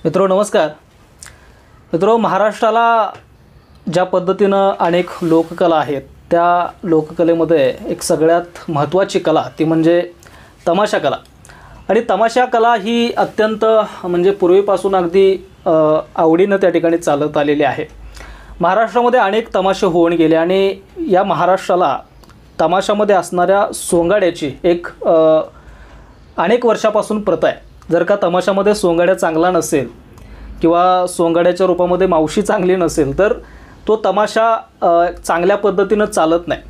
नमस्कार महाराष्ट्राला ज्या पद्धतीनं अनेक लोककला आहेत त्या लोककलेमध्ये एक सगळ्यात महत्त्वाची कला ती म्हणजे तमाशा कला। आणि तमाशा कला ही अत्यंत म्हणजे पूर्वीपासून अगदी आवडीनं त्या ठिकाणी चालत आलेली आहे। महाराष्ट्रामध्ये अनेक तमाशे होऊन गेले आणि या महाराष्ट्राला तमाशामध्ये असणाऱ्या सोंगाड्याची एक अनेक वर्षापासून प्रथा आहे। जर का तमाशामध्ये सोंगाड्या चांगला नसेल किंवा सोंगाड्याच्या रूपामध्ये मावशी चांगली नसेल तर तो तमाशा चांगल्या पद्धतीनं चालत नाही।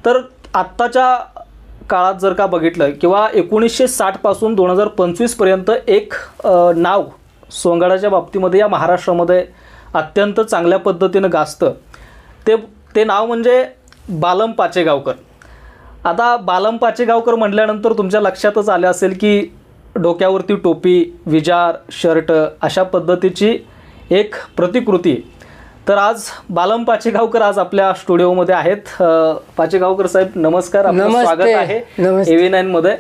तर आत्ताच्या काळात जर का बघितलं किंवा 1960 पासून 2025 पर्यंत एक नाव सोंगाड्याच्या बाबतीमध्ये या महाराष्ट्रामध्ये अत्यंत चांगल्या पद्धतीनं गाजतं ते नाव म्हणजे बालम पाचेगावकर। आता बालम पाचेगावकर म्हटल्यानंतर तुमच्या लक्षातच आले असेल की डोक्यावरती टोपी, विजार, शर्ट अशा पद्धतीची एक प्रतिकृती। तर आज बालम पाचेगावकर आज आपल्या स्टुडिओमध्ये आहेत। पाचेगावकर साहेब नमस्कार, आपलं स्वागत आहे AV9 मध्ये।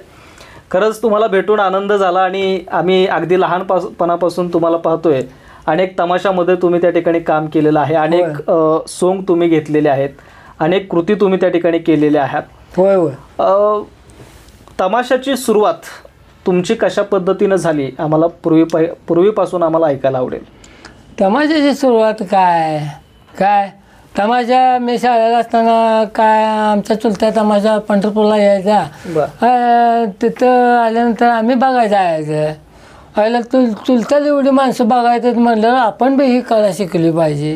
खरंच तुम्हाला भेटून आनंद झाला आणि आम्ही अगदी लहानपणापासून तुम्हाला पाहतोय। अनेक तमाशामध्ये तुम्ही त्या ठिकाणी काम केलेलं आहे, अनेक सोंग तुम्ही घेतलेले आहेत, अनेक कृती तुम्ही त्या ठिकाणी केलेल्या आहात। होय होय। तमाशाची सुरुवात तुमची कशा पद्धतीने झाली आम्हाला पूर्वीपासून आम्हाला ऐकायला आवडेल। तमाशाची सुरुवात काय तमाशा मी शाळेला असताना काय आमच्या चुलत्या तमाशा पंढरपूरला यायचा। तिथं आल्यानंतर आम्ही बघायला जायचं। आयला चुलत्याला एवढी माणसं बघायचं म्हणलं आपण बी ही कला शिकली पाहिजे।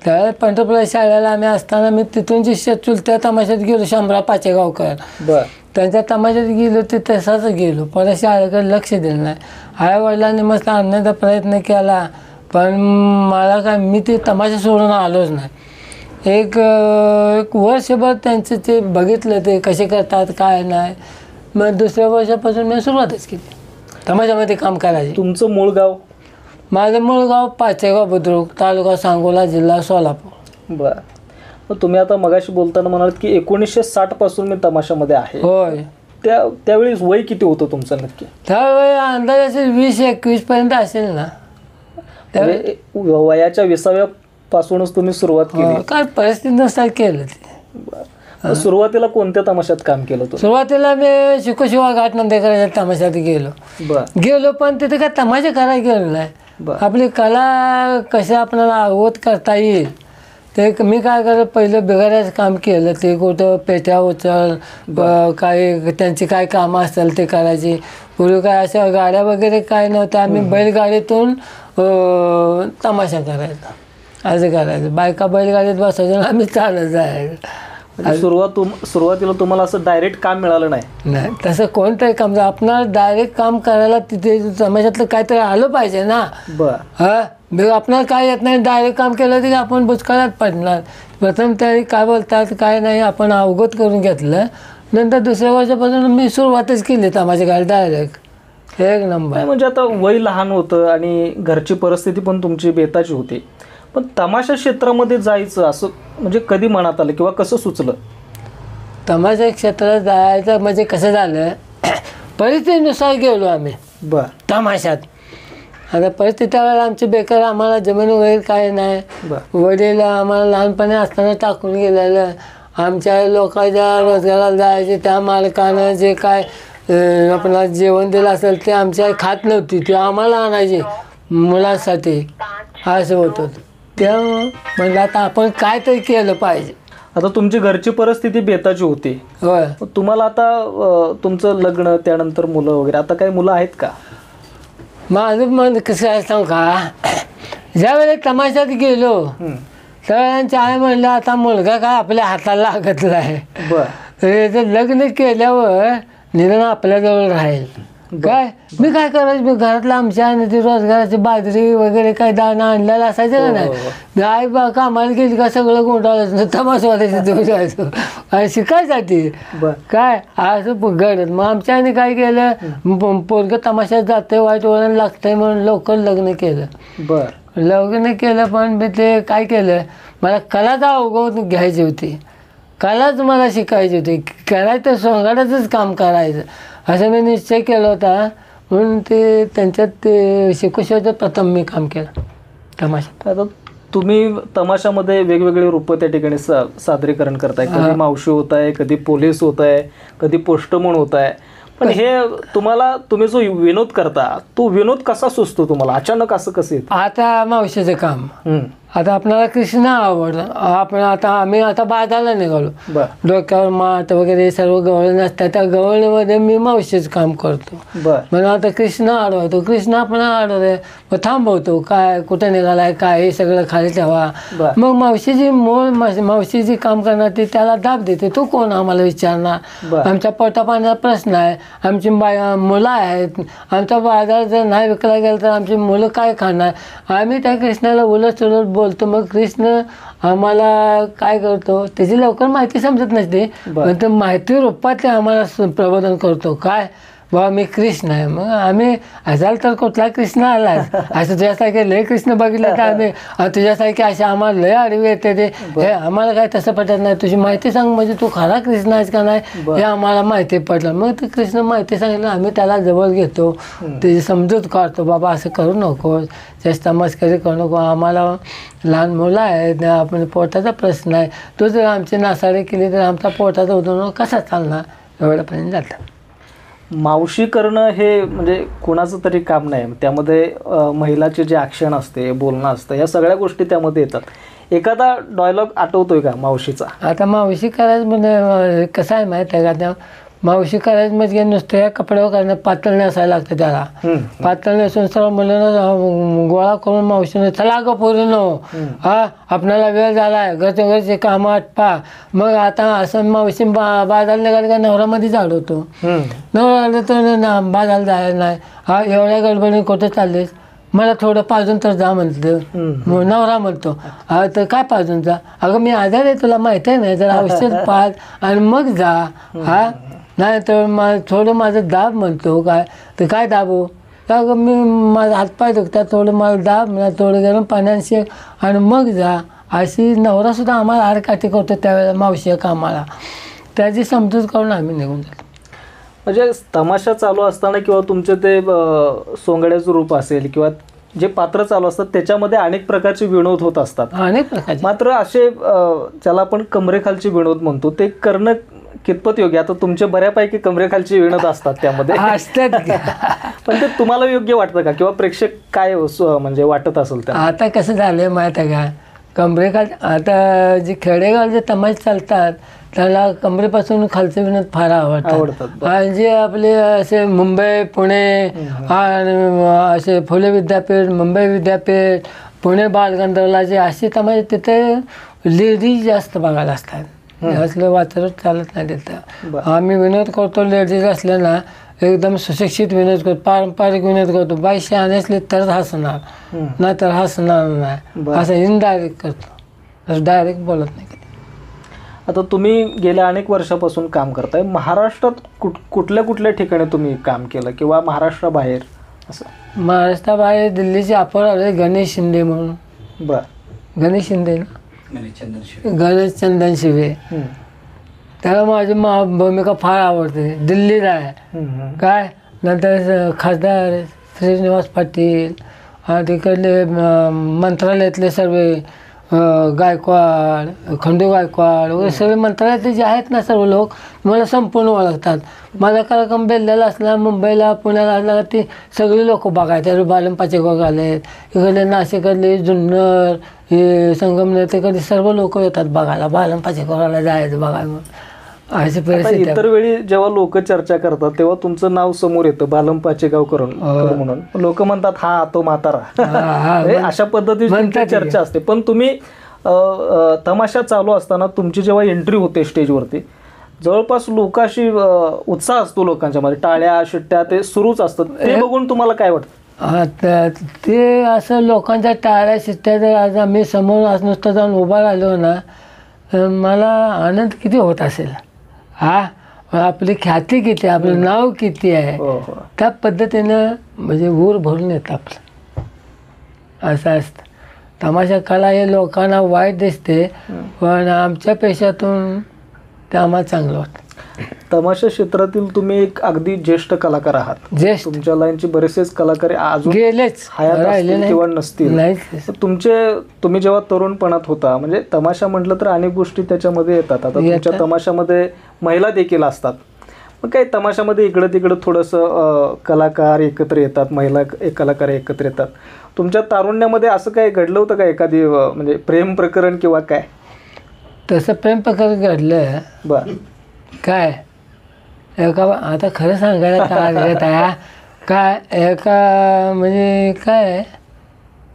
तर पंढरपूरला शाळेला आम्ही असताना मी तिथून जी चुलत्या तमाशात गेलो, शंभरा पाचेगावकर त्यांच्या तमाशात गेलो ते तसाच गेलो, परत शाळेकडे लक्ष दिलं नाही। आई वडिलांनी मस्त आणण्याचा प्रयत्न केला पण मला काय मी ते तमाशा सोडून आलोच नाही। एक वर्षभर त्यांचं ते बघितलं ते कसे करतात काय नाही, मग दुसऱ्या वर्षापासून मी सुरुवातच केली तमाशामध्ये काम करायचे। तुमचं मूळ गाव? माझं मूळ गाव पाचेगाव बुद्रुक, तालुका सांगोला, जिल्हा सोलापूर। बरं, मग तुम्ही आता मगाशी बोलताना म्हणालात की 1960 पासून मी तमाशामध्ये आहे। होय। त्यावेळी वय किती होतं तुमचं नक्की? त्यावेळी अंदाज असेल 20-21 पर्यंत असेल ना। त्यावेळी वयाच्या 20व्या पासूनच तुम्ही सुरुवात केली? काय परिस्थितीनुसार केलं ते। सुरुवातीला कोणत्या तमाशात काम केलं तुम्ही? सुरुवातीला मी शिकोशिवा घाट नंदेकरांच्या तमाशात गेलो पण तिथे काय तमाशा करायला गेलो नाही। आपली कला कशी आपल्याला अवगत करता येईल ते मी काय करत पहिलं बिगाऱ्याचं काम केलं। ते कुठं पेट्या उचल काय त्यांची काय कामं असतील ते करायची। पूर्वी काय अशा गाड्या वगैरे काय नव्हत्या, आम्ही बैलगाडीतून तमाशा करायचा असं करायचं। बायका बैलगाडीत बसायचं आम्ही चालत जायचं। सुरुवातीला तुम्हाला असं डायरेक्ट काम मिळालं नाही? तसं कोणतंही काम आपणाला डायरेक्ट काम करायला तिथे समाजातलं काहीतरी आलं पाहिजे ना। आपणाला काय येत नाही, डायरेक्ट काम केलं तरी आपण बुचकाळात पडणार। प्रथम तरी काय बोलतात काय नाही आपण अवगत करून घेतलं, नंतर दुसऱ्या वर्षापासून मी सुरुवातच केली तमाशा घाल डायरेक्ट एक नंबर। म्हणजे आता वय लहान होतं आणि घरची परिस्थिती पण तुमची बेताची होती, पण तमाशा क्षेत्रामध्ये जायचं असं म्हणजे कधी मनात आलं किंवा कसं सुचलं? तमाशा क्षेत्रात जायचं म्हणजे कसं झालं, परिस्थितीनुसार गेलो आम्ही तमाशात। आता परिस्थिती त्यावेळेला आमची बेकार, आम्हाला जमीन वगैरे काय नाही। वडील आम्हाला लहानपणी असताना टाकून गेलेलं, आमच्या लोकांच्या रोजगाराला जायचे त्या मालकानं जे काय आपल्याला जेवण दिलं असेल ते आमच्या खात नव्हती, ते आम्हाला आणायचे मुलांसाठी असं होतं। त्यामुळं म्हणलं आता आपण काय तरी केलं पाहिजे। आता तुमची घरची परिस्थिती बेताची होती। होय। तुम्हाला आता तुमचं लग्न त्यानंतर मुलं वगैरे, आता काही मुलं आहेत का? माझं मन कसं आहे सांगू का, ज्यावेळेला तमाशात गेलो त्यावेळेला आई म्हणलं आता मुलगा काय आपल्या हाताला लागत नाही, लग्न केल्यावर निदान आपल्याजवळ राहील। काय मी काय करायचं, मी घरातलं आमच्या आणि ती रोजगाराची बाजरी वगैरे काय दाणा आणलेला असायचं का नाही, मी आई बा कामाला गेली का सगळं गुंडाळायचं तमाशवाल्याचं देऊ जायचं आणि शिकायसाठी काय असं घडत। मग आमच्या आईने काय केलं, पोरगं तमाशात जाते वाईट वळण लागतंय म्हणून लवकर लग्न केलं। लग्न केलं पण मी ते काय केलं, मला कलाचा अवगत घ्यायची होती, कलाच मला शिकायची होती, करायचं सोंगाड्याचंच काम करायचं असं मी निश्चय केला होता। म्हणून ते त्यांच्यात ते शिकूशिवायचं प्रथम मी काम केलं तमाशा. आता तुम्ही तमाशामध्ये वेगवेगळे रूपं त्या ठिकाणी सादरीकरण करताय. कधी मावशी होत आहे, कधी पोलीस होत आहे, कधी पोस्टमन होत आहे. पण हे तुम्ही जो विनोद करता तो विनोद कसा सुचतो तुम्हाला, अचानक असं कसं येतं? आता मावशीचं काम, आता आपल्याला कृष्ण आवडलं, आम्ही आता बाजारला निघालो, डोक्यावर माठ वगैरे सर्व गवळण असतात, त्या गवळणीमध्ये मी मावशीचं काम करतो. म्हणून आता कृष्ण आडवतो, कृष्ण आपण आडवतोय, मग थांबवतो, काय कुठे निघालाय काय हे सगळं खाली ठेवा. मग मावशीची काम करणार ती त्याला दाब देते, तो कोण आम्हाला विचारणार, आमच्या पोटापाण्याचा प्रश्न आहे, आमची मुलं आहेत, आमचा बाजार जर नाही विकला गेला तर आमची मुलं काय खाणार. आम्ही त्या कृष्णाला उलट सुलट बोलतो. मग कृष्ण आम्हाला काय करतो त्याची लवकर माहिती समजत नसते, पण ते माहिती रूपात ते आम्हाला प्रबोधन करतो. काय बाबा मी कृष्ण आहे. मग आम्ही असाल तर कुठला कृष्ण आला असं तुझ्यासारखे लय कृष्ण बघितलं तर आम्ही तुझ्यासारखे असे आम्हाला लय आडवे येते ते, हे आम्हाला काय तसं पटत नाही, तुझी माहिती सांग म्हणजे तू खरा कृष्ण आहेस का नाही हे आम्हाला माहिती पडलं. मग ते कृष्ण माहिती सांगितलं, आम्ही त्याला जवळ घेतो, त्याची समजूत काढतो, बाबा असं करू नको, जास्त मस्करी करू नको, आम्हाला लहान मुलं आहेत, आपण पोटाचा प्रश्न आहे, तो जर आमची नासाडी केली तर आमचा पोटाचा उदरनिर्वाह कसा चालणार, एवढ्यापर्यंत जातं. मावशी करणं हे म्हणजे कोणाचं तरी काम नाही, त्यामध्ये महिलाचे जे ॲक्शन असते, बोलणं असतं, या सगळ्या गोष्टी त्यामध्ये येतात. एखादा डायलॉग आठवतोय का मावशीचा? आता मावशी करायचं म्हणजे कसं आहे माहीत आहे का, त्या मावशी करायचं म्हणजे नुसतं कपड्यावर करणं, पातळ नेसायला लागतं त्याला, पातळ नेसून सर्व मुलांना गोळा करून मावशीनं चला गं पोरीनो, आपल्याला वेळ झाला आहे, घरचे कामं आटपा. मग आता असं मावशी बाजारला निघाले का नवरामध्ये झाडवतो, नवरा आलं तर बाजारला जायला नाही, एवढ्या गडबडीने कुठे चाललेस, मला थोडं पाजून तर जा म्हणतं. नवरा म्हणतो तर काय पाजून जा, अगं मी आजार आहे तुला माहिती आहे नाही, जर औषध पाज आणि मग जा. नाही तर थोडं माझं दाब म्हणतो, काय तर काय दाबू, अगं मी माझा हातपाय दुखतात, थोडं मला दाब म्हणा, थोडं गरम पाण्याने शेक आणि मग जा. अशी नवरासुद्धा आम्हाला आडकाठी करतो त्यावेळेला मावशी कामाला, त्याची समजूत करून आम्ही निघून जातो. म्हणजे तमाशा चालू असताना किंवा तुमचे ते सोंगड्याचं रूप असेल किंवा जे पात्र चालू असतात त्याच्यामध्ये अनेक प्रकारचे विनोद होत असतात, अनेक प्रकारचे. मात्र असे ज्याला आपण कमरेखालचे विनोद म्हणतो ते करणं कितपत योग्य? आता तुमचे बऱ्यापैकी कमरेखालचे विनोद असतात त्यामध्ये असतात, पण ते तुम्हाला योग्य वाटतं का, किंवा प्रेक्षक काय म्हणजे वाटत असेल त्या? आता कसं झालं माहीत आहे का, कमरेखाल आता जे खेडेगाव जे तमाशे चालतात त्याला कमरेपासून खालचे विनोद फार आवडतात. आणि जे आपले असे मुंबई पुणे आणि असे फुले विद्यापीठ, मुंबई विद्यापीठ, पुणे बालगंधर्वला जे असे तमाशे तिथे लेडीज जास्त बघायला असतात, असलं वाचरच चालत नाही तिथं. आम्ही विनोद करतो लेडीज असल्या ना, एकदम सुशिक्षित विनोद करतो, पारंपरिक विनोद करतो, बाई शहाणे असले तरच हसणार, नाही तर हसणार नाही, असं इनडायरेक्ट करतो, डायरेक्ट बोलत नाही. आता तुम्ही गेल्या अनेक वर्षापासून काम करताय महाराष्ट्रात, कुठल्या कुठल्या ठिकाणी तुम्ही काम केलं किंवा महाराष्ट्राबाहेर? असं महाराष्ट्राबाहेर दिल्लीचे अपर आले गणेश शिंदे म्हणून, गणेश शिंदे ना, गणेश चंदन शिवे, त्याला माझी भूमिका फार आवडते. दिल्लीला आहे काय, नंतर खासदार श्रीनिवास पाटील, तिकडले मंत्रालयातले सर्व गायकवाड, खंडू गायकवाड वगैरे सगळे मंत्रालयातले जे आहेत ना सर्व लोक मला संपूर्ण ओळखतात. माझा कार्यक्रम बेल्ल्याला असला, मुंबईला पुण्याला असला ते सगळे लोक बघायचे, बालम पाचेगाव आलेत, इकडले नाशिकडले जुन्नर, हे संगमनेर, तिकडे सर्व लोक येतात बघायला, बालम पाचेगावला जायचं बघायला. मग अशी परिस्थिती. इतर वेळी जेव्हा लोक चर्चा करतात तेव्हा तुमचं नाव समोर येतं, बालम पाचेगावकर म्हणून. लोक म्हणतात हा तो म्हातारा, अशा पद्धतीची चर्चा असते. पण तुम्ही तमाशा चालू असताना तुमची जेव्हा एंट्री होते स्टेजवरती, जवळपास लोकांशी उत्साह असतो लोकांच्या मध्ये, टाळ्या शिट्ट्या ते सुरूच असतात. ते बघून तुम्हाला काय वाटतं? ते असं लोकांच्या टाळ्या शिट्ट्या जर आज आम्ही समोर नुसतं जाऊन उभा राहिलो ना, मला आनंद किती होत असेल. आपली ख्याती किती, आपलं नाव किती आहे, त्या पद्धतीनं म्हणजे ऊर भरून येतं आपलं, असं असतं. तमाशा कला हे लोकांना वाईट दिसते, पण आमच्या पेशातून ते आम्हाला चांगलं वाटतं. तमाशा क्षेत्रातील तुम्ही एक अगदी ज्येष्ठ कलाकार आहात. ज्येष्ठ तुमच्या लाईनचे बरेचसेच कलाकार अजून गेलेच हयात राहिले असतील किंवा नसतील. नाही. तुम्ही जेव्हा तरुणपणात होता म्हणजे तमाशा म्हटलं तर अनेक गोष्टी त्याच्यामध्ये येतात. आता तुमच्या तमाशामध्ये महिला देखील असतात. मग काही तमाशामध्ये इकडं तिकडं थोडंसं कलाकार एकत्र येतात, महिला कलाकार एकत्र येतात. तुमच्या तारुण्यामध्ये असं काही घडलं होतं का एखादी म्हणजे प्रेम प्रकरण किंवा काय? तसं प्रेम प्रकार घडलं. बर. काय एका आता खरं सांगायला काय एका म्हणजे काय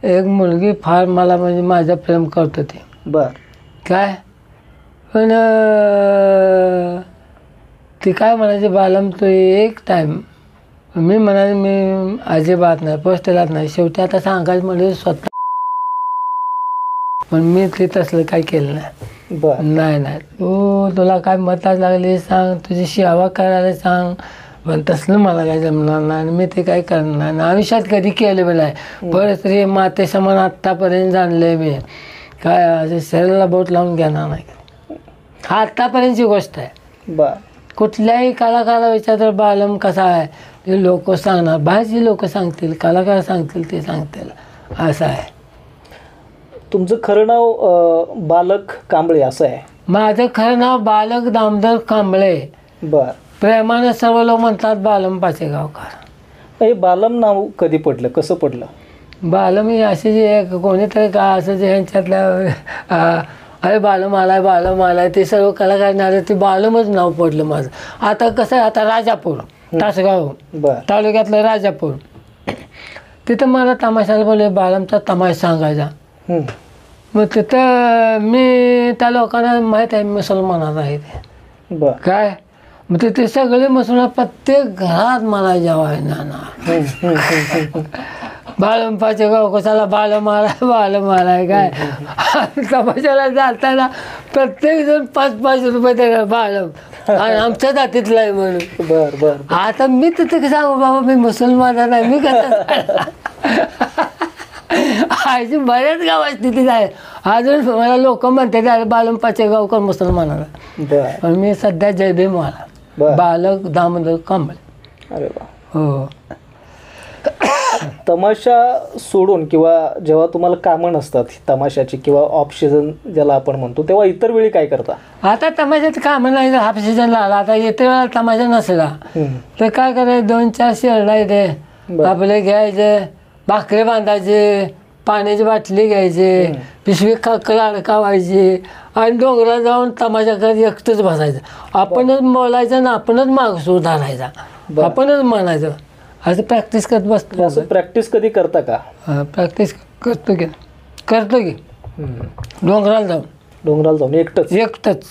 एक मुलगी फार मला म्हणजे माझं प्रेम करत होती. बर. काय पण ती काय म्हणायची, बालम तू एक टाईम. मी म्हणाले मी अजिबात नाही, पोस्टेलाच नाही. शेवटी आता सांगायचं म्हणजे स्वतः, पण मी ते तसलं काय केलं नाही. बर. नाही तुला काय मताच लागली सांग, तुझी सेवा करायला सांग, पण तसलं मला काय जमणार नाही आणि मी ते काय करणार नाही. आयुष्यात कधी केलं बी नाही. परत तरी माते समान आत्तापर्यंत जाणले मी काय असं शरीराला बोट लावून घेणार नाही. हा आत्तापर्यंतची गोष्ट आहे. बर. कुठल्याही कलाकाराला विचार बालम कसा आहे ते लोक सांगणार, बाहेरची लोक सांगतील, कलाकार सांगतील, ते सांगतील, असं आहे. तुमचं खरं नाव बालक कांबळे असं आहे? माझं खरं नाव बालक दामोदर कांबळे. बर. प्रेमाने सर्व लोक म्हणतात बालम पाचेगावकर. हे बालम नाव कधी पडलं, कसं पडलं? बालम ही असे जे कोणीतरी का असं जे ह्यांच्यातल्या अरे बालम आलाय ते सर्व कलाकार आले, ते बालमच नाव पडलं माझं. आता कसं आहे, आता राजापूर तासगाव तालुक्यातलं राजापूर, तिथं मला तमाशाला बोलले बालमचा तमाशा सांगायचा. मग तिथं मी त्या लोकांना माहीत आहे मुसलमानात आहे ते. काय मग तिथे सगळे मुसलमान प्रत्येक घरात मला जेवायला ना बालम पाचेगाव कशाला बालम आलाय काय. तमाशाला जाताना प्रत्येक जण 5-5 रुपये देणार बालम, आणि आमच्या जातीतला आहे म्हणून. बर बर. आता मी तिथे सांगू बाबा मी मुसलमान नाही, मी कसं आयची बऱ्याच गावात तिथे आहे. अजून मला लोक म्हणते बालम पाचेगावकर मुसलमानाला, पण मी सध्या जयभीम मला बालक दामोदर कांबळे. अरे वा. हो. तमाशा सोडून किंवा जेव्हा तुम्हाला कामं नसतात तमाशाची किंवा ऑफ सीझन ज्याला आपण म्हणतो, तेव्हा इतर वेळी काय करता? आता तमाशात कामं नाही, हाफ सीझनला आला, आता येते वेळा तमाशा नसला तर काय करायचं, 2-4 शेरडा येते आपले घ्यायचे, भाकरी बांधायचे, पाण्याची बाटली घ्यायची, पिशवी अडकावायची आणि डोंगरात जाऊन तमाशा करत एकटंच बसायचं. आपणच बोलायचं ना आपणच मागसूर धरायचा, आपणच म्हणायचं. असं प्रॅक्टिस करत बसतो. असं प्रॅक्टिस कधी करता का? प्रॅक्टिस करतो की डोंगराला जाऊन एकटंच,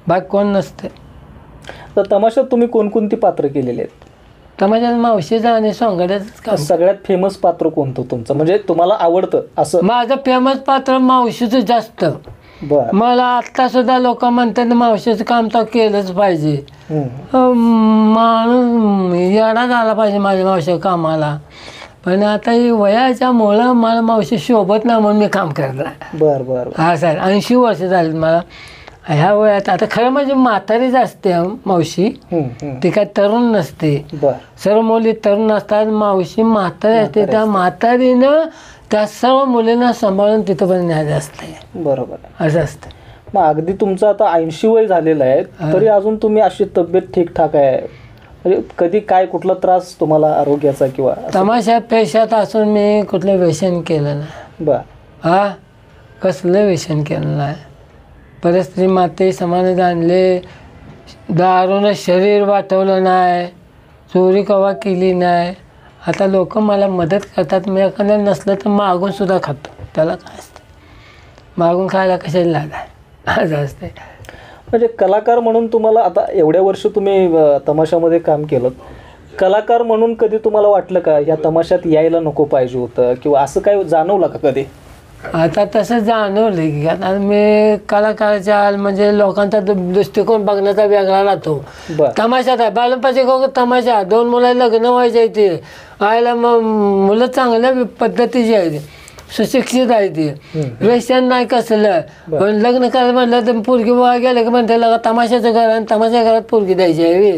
बाकी कोण नसते. तर तमाशात तुम्ही कोणकोणती पात्र केलेली आहेत? तमाशात मावशीचं आणि सोंगाड्याचं काम. सगळ्यात फेमस पात्र कोणतं तुमचं, म्हणजे तुम्हाला आवडतं असं? माझं फेमस पात्र मावशीचं जास्त. मला आत्ता सुद्धा लोक म्हणतात मावशीचं काम तर केलंच पाहिजे. माणूस येडा झाला पाहिजे माझ्या मावशी कामाला, पण आता ही वयाच्यामुळं मला मावशी शोभत नाही म्हणून मी काम करणार. बरं. हा सर 80 वर्ष झालीत मला ह्या वयात. आता खरं म्हणजे म्हातारीच असते मावशी, ती काय तरुण नसते. सर्व मुली तरुण असतात, मावशी म्हातारी असते. त्या म्हातारीनं त्या सर्व मुलींना सांभाळून तिथं पण न्यायचं असते. बरोबर असं असतं. मग अगदी तुमचं आता 80 वय झालेलं आहे तरी अजून तुम्ही अशी तब्येत ठीकठाक आहे, म्हणजे कधी काय कुठला त्रास तुम्हाला आरोग्याचा किंवा? तमाशा पेशात असून मी कुठलं व्यसन केलं नाही. कसलं व्यसन केलं नाही. परस्त्री माते समाने आणले, दारूनं शरीर वाटवलं नाही, चोरी कवा केली नाही. आता लोक मला मदत करतात, मी एखाद्या नसलं तर मागून सुद्धा खातो. त्याला काय असतं, मागून खायला कशाला लागाय असं असते. म्हणजे कलाकार म्हणून तुम्हाला आता एवढ्या वर्ष तुम्ही तमाशामध्ये काम केलं, कलाकार म्हणून कधी तुम्हाला वाटलं का या तमाशात यायला नको पाहिजे होतं किंवा असं काय जाणवलं का कधी? आता तसं जाणवलं की आता मी कलाकाराच्या म्हणजे लोकांचा दृष्टिकोन बघण्याचा वेगळा राहतो. तमाशात आहे बालपाचे तमाशा, 2 मुलं लग्न व्हायचे ते आयला, मग मुलं चांगल्या पद्धतीची आहेत. सुशिक्षित आहे ती व्यसन नाही कसलं. पण लग्न करायला म्हटलं तर पोरगी बघा गेलं की म्हणते लगा तमाशाचं घर आणि तमाशा घरात पोरगी द्यायची आहे.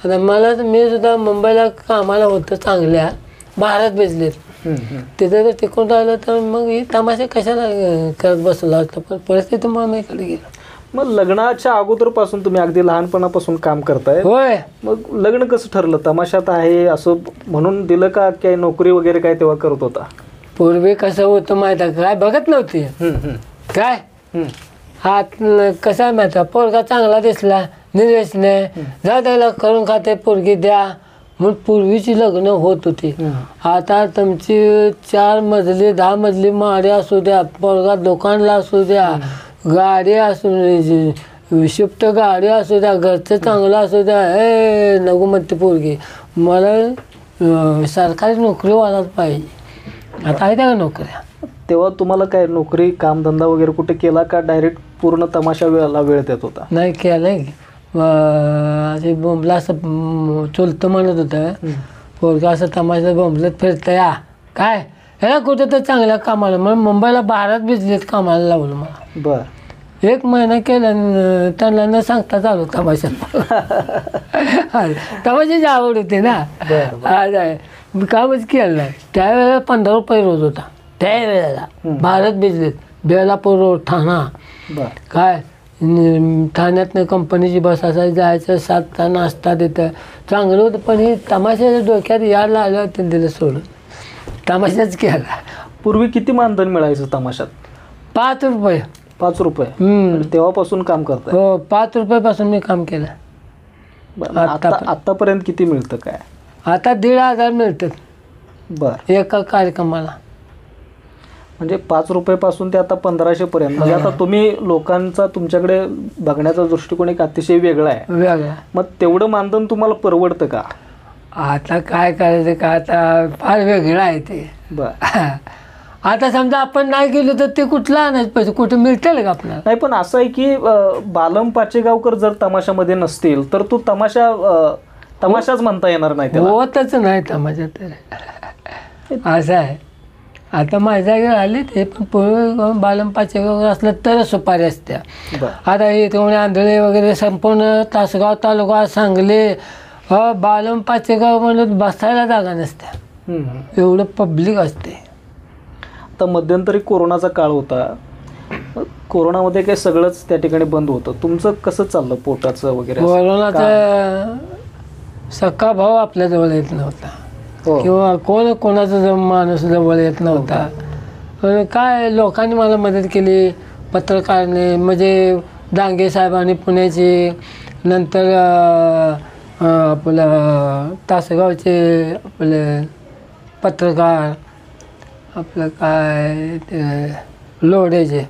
आता मला मी सुद्धा मुंबईला कामाला होतं चांगल्या भारत भेजलेत तिथे जर टिकून राहिलं तर मग ही तमाशा कशाला करत बसला असतं. पण परिस्थितीमुळे मी इकडे गेलो. मग लग्नाच्या अगोदरपासून तुम्ही अगदी लहानपणापासून काम करताय. होय. मग लग्न कसं ठरलं? तमाशात आहे असं म्हणून दिलं का काय नोकरी वगैरे काय तेव्हा करत होता? पूर्वी कसं होतं माहिती आहे काय बघत नव्हती काय हात कसा माहिती आहे पोरगा चांगला दिसला निर्वेशने जा त्याला करून खाते पोरगी द्या म्हणून पूर्वीची लग्न होत होती. आता तुमची 4 मजली 10 मजली माडी असू द्या पोरगा दुकानला असू द्या गाडी असू शिफ्ट गाडी असू द्या घरचं चांगलं असू द्या हे नको म्हणते पोरगी मला सरकारी नोकरीवालाच पाहिजे. आता आहे त्या नोकऱ्या. तेव्हा तुम्हाला काय नोकरी कामधंदा वगैरे कुठे केला का डायरेक्ट पूर्ण तमाशा वेळेला वेळ देत होता? नाही केलंय असे बोंबला असं चुलतं म्हणत होतं पोरगा असं तमाशा बोंबलत फिरतं या काय ह्याला कुठं तर चांगल्या कामाला म्हणून मुंबईला भारत भिजलेत कामाला लावलं मला. बरं. 1 महिना केलं त्यांना न सांगता चालू तमाशात. तमाशाची आवड होती ना आज आहे मी कामच केलं नाही. त्यावेळेला 15 रुपये रोज होता त्यावेळेला भारत भिजलेत बेलापूर रोड ठाणा काय ठाण्यातनं कंपनीची बस असायची जायचं 7चा नाश्ता देतं चांगलं होतं. पण हे तमाशाच्या डोक्यात यायला आलं होतं दिलं सोडून तमाशाच केला. पूर्वी किती मानधन मिळायचं तमाशात? 5 रुपये. 5 रुपये. तेव्हापासून काम करताय? हो 5 रुपयापासून मी काम केलं. आतापर्यंत किती मिळतं काय? आता 1,500 मिळतात. बरं. एका कार्यक्रमाला. म्हणजे 5 रुपयापासून ते आता 1500 पर्यंत. म्हणजे आता तुम्ही लोकांचा तुमच्याकडे बघण्याचा दृष्टिकोन एक अतिशय वेगळा आहे. वेगळा. मग तेवढं मानधन तुम्हाला परवडतं का? आता काय करायचं का आता फार वेगळं आहे ते. बरं. आता समजा आपण नाही गेलो तर ते कुठलं आणायचं पैसे कुठे मिळतील का आपल्याला? नाही पण असं आहे की बालम पाचेगावकर जर तमाशामध्ये नसतील तर तो तमाशाच म्हणता येणार नाही. होतच नाही तमाशा तर असं आहे. आता माझ्या घरी आले ते पण पूर्वी बालम पाचेगावकर असलं तरच सुपारी असत्या. आता हे कोणी आंधळे वगैरे संपूर्ण तासगाव तालुका सांगली बालम पाचेगाव म्हणून बसायला जागा नसत्या एवढं पब्लिक असते. आता मध्यंतरी कोरोनाचा काळ होता. कोरोनामध्ये काय सगळंच त्या ठिकाणी बंद होतं. तुमचं कसं चाललं पोटाचं वगैरे? कोरोनाचा सख्खा भाव आपल्या जवळ येत नव्हता किंवा कोणाचा माणूस जवळ येत नव्हता. पण काय लोकांनी मला मदत केली पत्रकारने म्हणजे डांगे साहेबांनी पुण्याचे नंतर आपलं तासगावचे आपले पत्रकार आपलं काय ते लोढेचे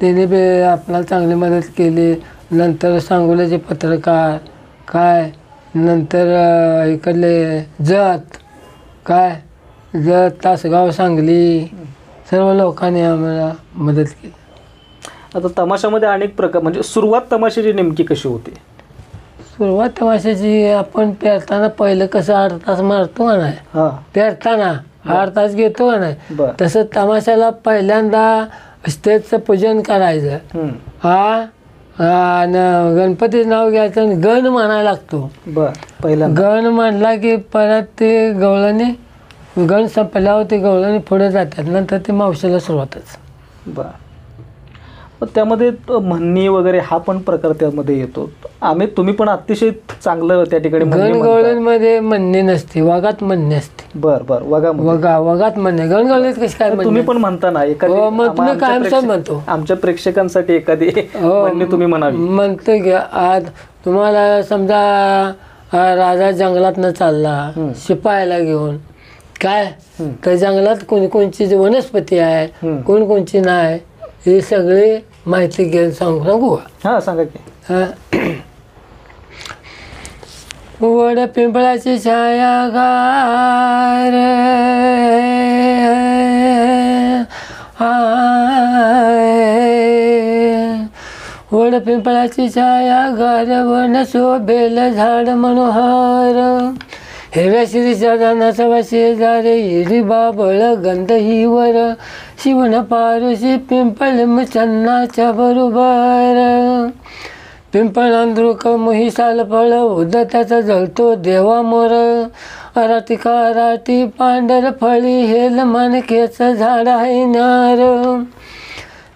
त्याने बी आपल्याला चांगली मदत केली. नंतर सांगोल्याचे पत्रकार काय नंतर इकडले जत तासगाव सांगली सर्व लोकांनी आम्हाला मदत केली. आता तमाशामध्ये अनेक प्रकार म्हणजे सुरुवात तमाशाची नेमकी कशी होती? सुरुवात तमाशाची आपण पेरताना पहिलं कसं 8 तास मारतो का नाही पेरताना 8 तास घेतो का नाही तसं तमाशाला पहिल्यांदा स्टेजचं पूजन करायचं आणि गणपतीचं नाव घ्यायचं आणि गण म्हणायला लागतो. पहिला गण म्हणला की परत ते गवळणी गण संपल्यावर ते गवळणी पुढे जातात नंतर ते मावशीला सुरुवातच. मग त्यामध्ये म्हणणी वगैरे हा पण प्रकार त्यामध्ये येतो. तुम्ही पण अतिशय चांगलं त्या ठिकाणी गणगवळणीमध्ये म्हणणे नसते वागात म्हणणे असते. वगात म्हणणे गणगवळणीत कशी काय तुम्ही पण म्हणता ना तुम्ही कायम म्हणतो आमच्या प्रेक्षकांसाठी एखादी तुम्ही म्हणावी म्हणतो की आज तुम्हाला समजा राजा जंगलात चालला शिपायाला घेऊन काय तर जंगलात कोणकोणची वनस्पती आहे कोणकोणची नाही हे सगळे माहिती घेऊन सांगू. सांगा की. वड पिंपळाची छाया गार वड पिंपळाची छाया गार वन शोभेल झाड मनोहर हेव्या शिरीच्या दानाचा शेजारे हिरी बाबळ गंध हिवर शिवण पारुशी पिंपळ चन्नाच्या बरोबर पिंपळ अंध्रुक मोही सालफळ उदत्याचा जळतो देवा मोर अराटी कराटी पांढर फळी हेल मानकेचं झाड आहे नार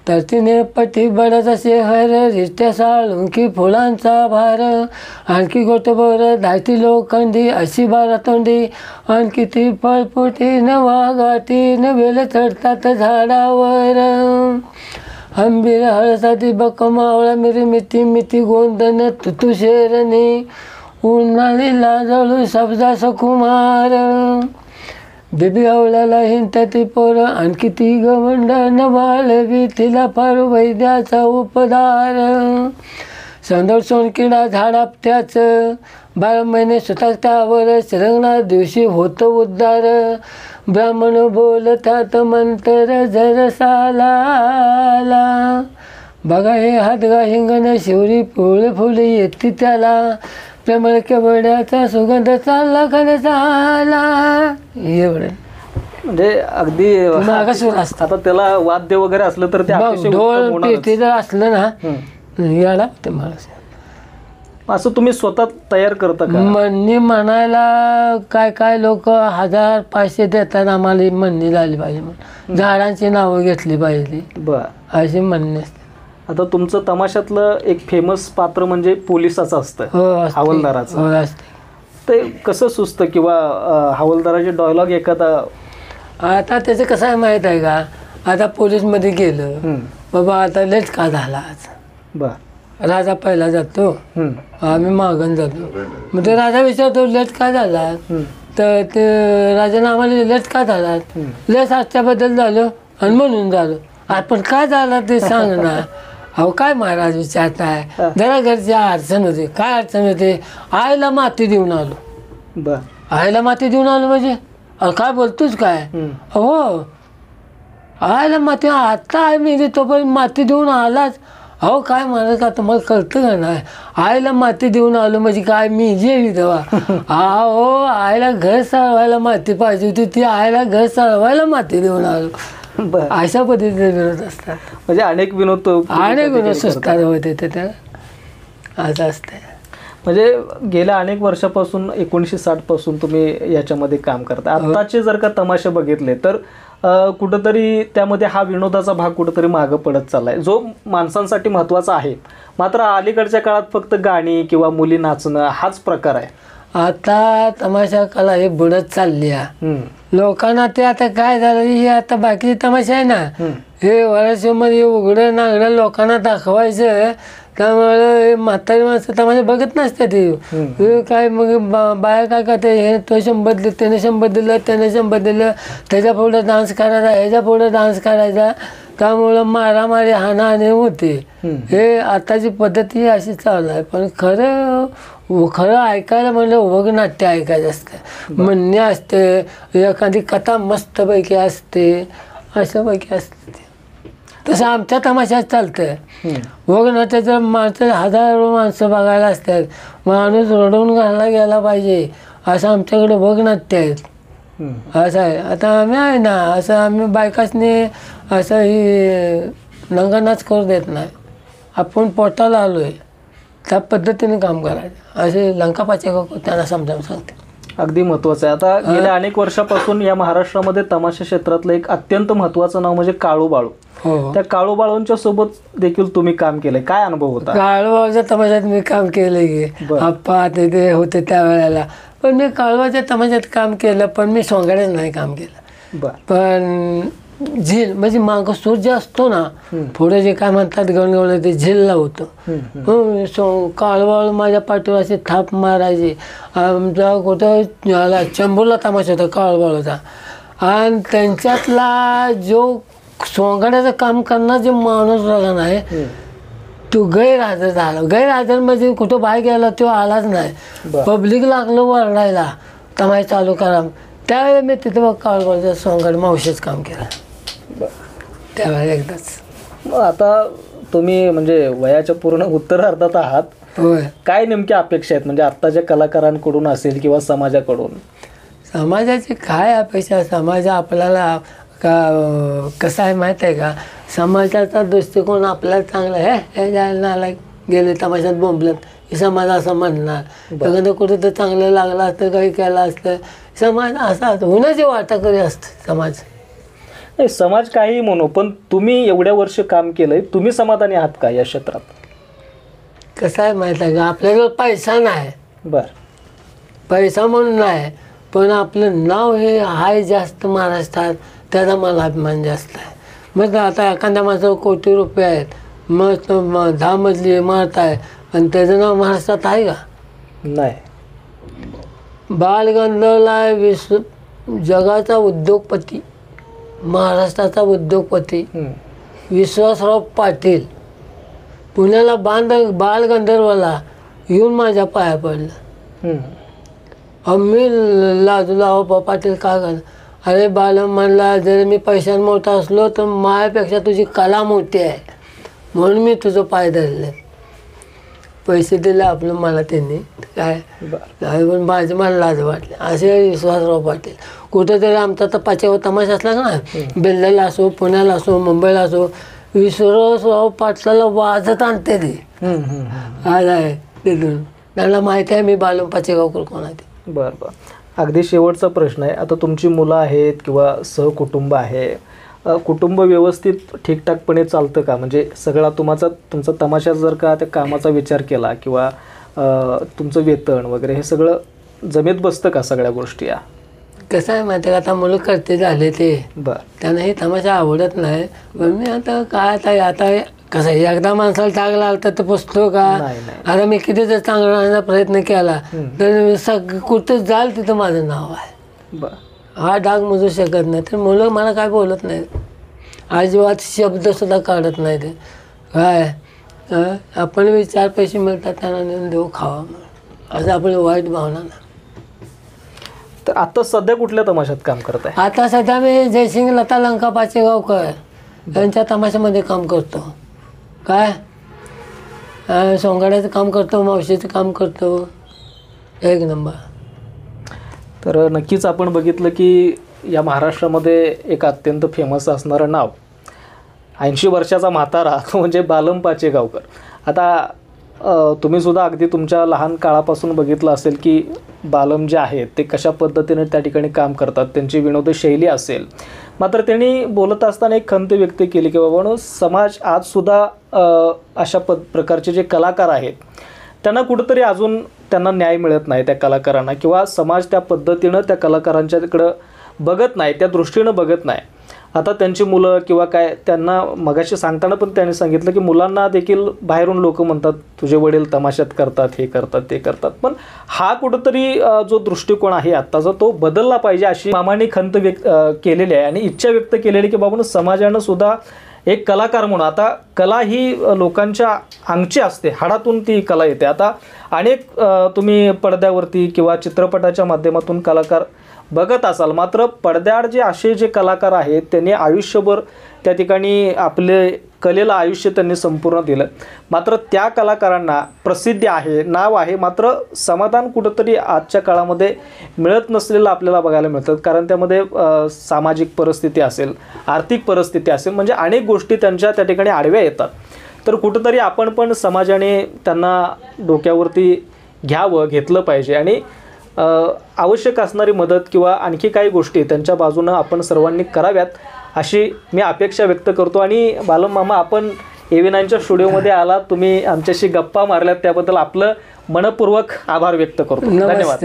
तर तिने पटी बडाचा शेहर रिष्ट्या साळुंकी फुलांचा भार आणखी गोटभर धाटी लोखंडी अशी बारा तोंडी आणखी ती फळफुटी न वाघाटी न वेल चढतात झाडावर आंबीर हळसाती बक मावळा मिरी मिठी मिठी गोंदन तुतू शेरणी उन्हाळी लाजळू सब्जा सकुमार बेबी आवळ्याला हिंता ती पोरं आणखी ती गवंड न बाळवी तिला फार वैद्याचा उपदार संदळ सोनकिडा झाडापत्याचं 12 महिने सुताक त्यावर श्रवणा दिवशी होतं उद्धार ब्राह्मण बोलतात मंत्र जरसाला बघा हे हातगा हिंगण शिवरी फुल फुले येते त्याला प्रेमळ केवड्याचा सुगंध चालला खरं चाला एवढं म्हणजे अगदी मागासूर असतं. आता त्याला वाद्य वगैरे असलं तर ते अतिशय उत्तम ढोल होणारच. पेटी जर असलं ना याला ते माणूस असं तुम्ही स्वतः तयार करता का? म्हणणी म्हणायला काय काय लोक 1000-500 देतात आम्हाला म्हणणी झाली पाहिजे म्हणून झाडांची नावं घेतली पाहिजे बर. अशी म्हणणे असते. आता तुमचं तमाशातलं एक फेमस पात्र म्हणजे पोलिसाचं असतं, हो असते. हवालदाराचं. हो असते. ते कसं सुचतं किंवा हवालदाराचे डायलॉग एखादा? आता त्याचं कसं आहे माहीत आहे का, आता पोलीसमध्ये गेलं बाबा आता लेट का झाला आज, बर, राजा पहिला जातो आम्ही मागून जातो, मग ते राजा विचारतो लेट का झाला, तर ते राजाने आम्हाला लेट का झाला, लेट आजच्याबद्दल झालं आणि म्हणून झालं. आपण काय झालं ते सांग ना. अहो काय महाराज विचारताय, जरा घरची अडचण होती. काय अडचण होते? आईला माती देऊन आलो. बर. आईला माती देऊन आलो म्हणजे अहो काय बोलतोच काय? हो आईला माती, आता आई मी तोपर्यंत माती देऊन आलाच. अहो काय महाराज का तुम्हाला कळतं का नाही, आईला माती देऊन आलो म्हणजे काय मी जेवी तेव्हा हो आईला घर सारवायला माती पाहिजे होती, ती आईला घर सारवायला माती देऊन आलो. अशा पद्धतीचे विनोद असतात. म्हणजे अनेक विनोद सुचतात होते ते असं असते. म्हणजे गेल्या अनेक वर्षापासून 1960 पासून तुम्ही याच्यामध्ये काम करता. आत्ताचे जर का तमाशे बघितले तर कुठंतरी त्यामध्ये हा विनोदाचा भाग कुठंतरी मागं पडत चाललाय, जो माणसांसाठी महत्त्वाचा आहे. मात्र अलीकडच्या काळात फक्त गाणी किंवा मुली नाचणं हाच प्रकार आहे. आता तमाशा कला हे बुडत चालली आहे. लोकांना ते आता काय झालं, हे आता बाकीचे तमाशा आहे ना, हे वर्षामध्ये उघडं नागडं लोकांना दाखवायचं, त्यामुळे म्हातारी माणसं तमाशा बघत नसते. ते काय मग बाया काय करते, हे तो 100 दिलं, त्याने 100 दिलं, त्याने 100 दिलं, त्याच्या पुढं डान्स करायचा, ह्याच्या पुढं डान्स करायचा, त्यामुळं मारामारी हाणाहाणी होते. हे आताची पद्धत ही अशी चालू आहे. पण खरं ऐकायला म्हणलं वगनाट्य ऐकायचं असतं, म्हणणे असते, एखादी कथा मस्तपैकी असते, अशापैकी असते. तसं आमच्या तमाशात चालतं. वगनाट्याचं माणसं 1000 माणसं बघायला असतात, माणूस रडवून घालला गेला पाहिजे असं आमच्याकडे वगनाट्य आहेत. असं आहे. आता आम्ही आहे ना, असं आम्ही बायकासनी असं ही नंगानाच करू देत नाही. आपण पोटाला आलो आहे त्या पद्धतीने काम करायचं, असे लंकापाचे त्यांना समजावून सांगते. अगदी महत्त्वाचं आहे. आता गेल्या अनेक वर्षापासून या महाराष्ट्रामध्ये तमाशा क्षेत्रातलं एक अत्यंत महत्त्वाचं नाव म्हणजे काळू बाळू. त्या काळू बाळूंच्या सोबत देखील तुम्ही काम केलंय, काय अनुभव होता? काळूबाळूच्या तमाशात मी काम केलं की आप्पा ते होते त्यावेळेला, पण मी काळूबाळूच्या तमाशात काम केलं, पण मी सोंगाड्यात नाही काम केलं. पण झेल म्हणजे मागं सूर जे असतो ना, पुढे जे काय म्हणतात गणगवलं ते झेलला होतं. काळूबाळू माझ्या पाठीवर असे थाप मारायचे. आमचा कुठं चंबूरला तमाशा होता काळूबाळूचा, आणि त्यांच्यातला जो सोंगाड्याचं काम करणार जे माणूस राहिला नाही तो गैरहजर झाला. गैरहजर म्हणजे कुठं बाहेर गेला तो आलाच नाही. पब्लिक लागलं वरडायला तमाशा चालू करा. त्यावेळेला मी तिथं काळूबाळूच्या सोंगाड मावशीच काम केलं त्यावेळेला एकदाच. आता तुम्ही म्हणजे वयाच्या पूर्ण उत्तरार्धात आहात, होय. काय नेमक्या अपेक्षा आहेत म्हणजे आत्ताच्या कलाकारांकडून असेल किंवा समाजाकडून? समाजाची काय अपेक्षा? समाज आपल्याला कसं आहे माहीत आहे का, समाजाचा दृष्टिकोन आपल्याला चांगला आहे. हे जायला गेले तमाशात बोंबलत हे समाज असं म्हणणार, एखादं कुठं तर चांगलं लागलं असतं, काही केलं असतं, समाज असा होण्याची वाटा करी असते समाज. नाही, समाज काही म्हणू, पण तुम्ही एवढ्या वर्ष काम केलंय, तुम्ही समाधानी आहात का या क्षेत्रात? कसं आहे माहीत आहे का, आपल्याकडं पैसा नाही, बर, पैसा म्हणून नाही, पण आपलं नाव हे आहे जास्त महाराष्ट्रात, त्याचा मला अभिमान जास्त आहे. मग आता एखाद्या माणसावर कोटी रुपये आहेत, मग 10 मजली इमारत आहे, आणि त्याचं नाव महाराष्ट्रात आहे का? नाही. बाल गंधर्वला जगाचा उद्योगपती, महाराष्ट्राचा उद्योगपती विश्वासराव पाटील पुण्याला बाल गंधर्वला येऊन माझ्या पाया पडलं. मी लाजलो, अहो पाटील का कर, अरे बाल म्हणला, जर मी पैशात मोठा असलो तर माझ्यापेक्षा तुझी कला मोठी आहे, म्हणून मी तुझं पाय धरले. पैसे दिले आपलं मला त्यांनी, काय पण माझं मला लाज वाटले. असे विश्वासराव पाटील. कुठंतरी आमचा तर पाचेवा तमाशा असला ना, बेल्ल्याला असो, पुण्याला असो, मुंबईला असो, विश्वासराव पाटलाला वाजत आणते ते. आज आहे तिथून त्यांना माहिती आहे मी बालम पाचेगावकर कोण आहे ते. बरं बरं. अगदी शेवटचा प्रश्न आहे, आता तुमची मुलं आहेत किंवा सहकुटुंब आहे, कुटुंब व्यवस्थित ठीकठाकपणे चालतं का? म्हणजे सगळा तुमचा तमाशा जर का त्या कामाचा विचार केला किंवा तुमचं वेतन वगैरे हे सगळं जमेत बसतं का सगळ्या गोष्टी? या कसं आहे माहिती आहे का, आता मुलं करते झाले ते, बरं, त्यांना हे तमाशा आवडत नाही. पण मी आता काय आता कसं आहे, एकदा माणसाला चांगला आलं तर पुसतो का? आता मी किती जर चांगला राहण्याचा प्रयत्न केला तर कुठं जाल तिथं माझं नाव आहे. बरं, हा डाग मोजू शकत नाही. तर मुलं मला काय बोलत नाही, अजिबात शब्दसुद्धा काढत नाही. ते काय आपण 4 पैसे मिळतात त्यांना नेऊन देऊ खावा म्हणून, असं आपली वाईट भावना ना. तर आता सध्या कुठल्या तमाशात काम करत आहे? आता सध्या मी जयसिंग लता लंका पाचेगावकर यांच्या तमाशामध्ये काम करतो. काय सोंगाड्याचं काम करतो, मावशीचं काम करतो, 1 नंबर. तर नक्कीच आपण बघितलं की या महाराष्ट्रामध्ये एक अत्यंत फेमस असणारं नाव, 80 वर्षाचा म्हातारा, तो म्हणजे बालम पाचेगावकर. आता तुम्ही सुद्धा अगदी तुमच्या लहान काळापासून बघितलं असेल की बालम जे आहेत ते कशा पद्धतीने त्या ठिकाणी काम करतात, त्यांची विनोदी शैली असेल. मात्र त्यांनी बोलत असताना एक खंत व्यक्त केली की बाबांनो, समाज आजसुद्धा अशा प्रकारचे जे कलाकार आहेत त्यांना कुठंतरी अजून त्यांना न्याय मिळत नाही त्या कलाकारांना, किंवा समाज त्या पद्धतीनं त्या कलाकारांच्याकडं बघत नाही, त्या दृष्टीनं बघत नाही. आता त्यांची मुलं किंवा काय, त्यांना मगाशी सांगताना पण त्यांनी सांगितलं की मुलांना देखील बाहेरून लोक म्हणतात तुझे वडील तमाशात करतात, हे करतात, ते करतात. पण हा कुठंतरी जो दृष्टिकोन आहे आत्ताचा तो बदलला पाहिजे अशी मामांनी खंत व्यक्त केलेली आहे आणि इच्छा व्यक्त केलेली की बाबा समाजानं सुद्धा एक कलाकार म्हणून, आता कला ही लोकांच्या अंगची असते, हाडातून ती कला येते. आता अनेक तुम्ही पडद्यावरती किंवा चित्रपटाच्या माध्यमातून कलाकार बघत असाल, मात्र पडद्याआड जे असे जे कलाकार आहेत त्यांनी आयुष्यभर त्या ठिकाणी आपले कलेला आयुष्य त्यांनी संपूर्ण दिलं. मात्र त्या कलाकारांना प्रसिद्धी आहे, नाव आहे, मात्र समाधान कुठंतरी आजच्या काळामध्ये मिळत नसलेलं आपल्याला बघायला मिळतं. कारण त्यामध्ये सामाजिक परिस्थिती असेल, आर्थिक परिस्थिती असेल, म्हणजे अनेक गोष्टी त्यांच्या त्या ठिकाणी आडव्या येतात. तर कुठंतरी आपण पण समाजाने त्यांना डोक्यावरती घेतलं पाहिजे आणि आवश्यक असणारी मदत किंवा आणखी काही गोष्टी त्यांच्या बाजूनं आपण सर्वांनी कराव्यात अशी मी अपेक्षा व्यक्त करतो. आणि बालम मामा, आपण AV9च्या स्टुडिओमध्ये आलात, तुम्ही आमच्याशी गप्पा मारल्यात, त्याबद्दल आपलं मनपूर्वक आभार व्यक्त करतो. धन्यवाद.